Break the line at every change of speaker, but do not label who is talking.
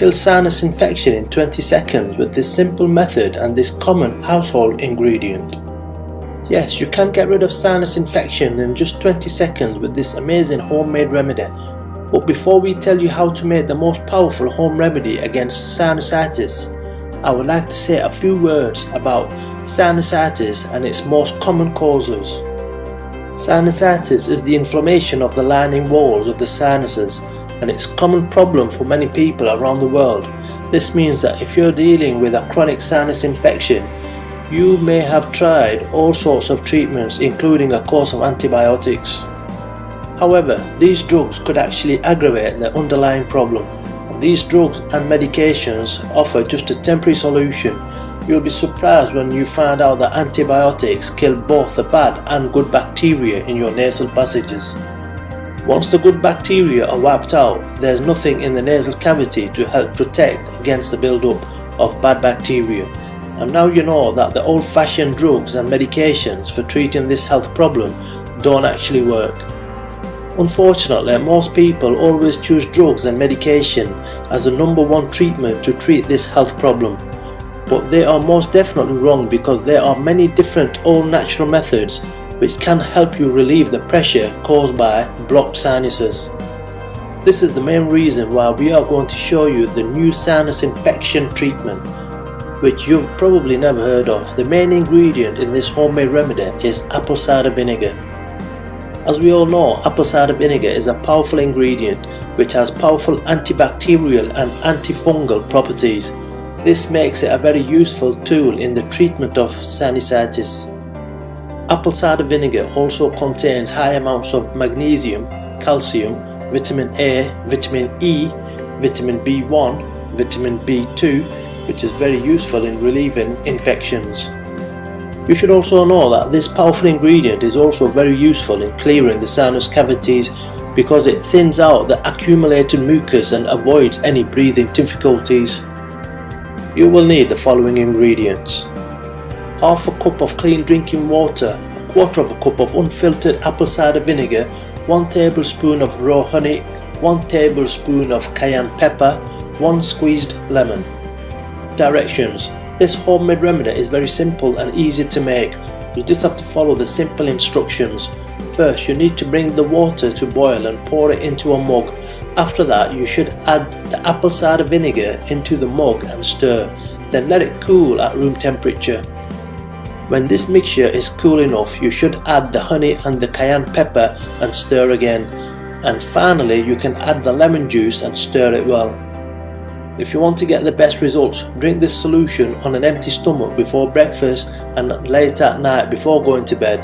kill sinus infection in 20 seconds with this simple method and this common household ingredient. Yes, you can get rid of sinus infection in just 20 seconds with this amazing homemade remedy. But before we tell you how to make the most powerful home remedy against sinusitis, I would like to say a few words about sinusitis and its most common causes. Sinusitis is the inflammation of the lining walls of the sinuses, and it's a common problem for many people around the world. This means that if you're dealing with a chronic sinus infection, you may have tried all sorts of treatments, including a course of antibiotics. However, these drugs could actually aggravate the underlying problem, and these drugs and medications offer just a temporary solution. You'll be surprised when you find out that antibiotics kill both the bad and good bacteria in your nasal passages. Once the good bacteria are wiped out, there's nothing in the nasal cavity to help protect against the build-up of bad bacteria. And now you know that the old-fashioned drugs and medications for treating this health problem don't actually work. Unfortunately, most people always choose drugs and medication as the #1 treatment to treat this health problem. But they are most definitely wrong, because there are many different all-natural methods which can help you relieve the pressure caused by blocked sinuses. This is the main reason why we are going to show you the new sinus infection treatment, which you've probably never heard of. The main ingredient in this homemade remedy is apple cider vinegar. As we all know, apple cider vinegar is a powerful ingredient which has powerful antibacterial and antifungal properties. This makes it a very useful tool in the treatment of sinusitis. Apple cider vinegar also contains high amounts of magnesium, calcium, vitamin A, vitamin E, vitamin B1, vitamin B2, which is very useful in relieving infections. You should also know that this powerful ingredient is also very useful in clearing the sinus cavities, because it thins out the accumulated mucus and avoids any breathing difficulties. You will need the following ingredients: half a cup of clean drinking water, a quarter of a cup of unfiltered apple cider vinegar, 1 tablespoon of raw honey, 1 tablespoon of cayenne pepper, 1 squeezed lemon. Directions: this homemade remedy is very simple and easy to make. You just have to follow the simple instructions. First, you need to bring the water to boil and pour it into a mug. After that, you should add the apple cider vinegar into the mug and stir. Then let it cool at room temperature. When this mixture is cool enough, you should add the honey and the cayenne pepper and stir again. And finally, you can add the lemon juice and stir it well. If you want to get the best results, drink this solution on an empty stomach before breakfast and late at night before going to bed.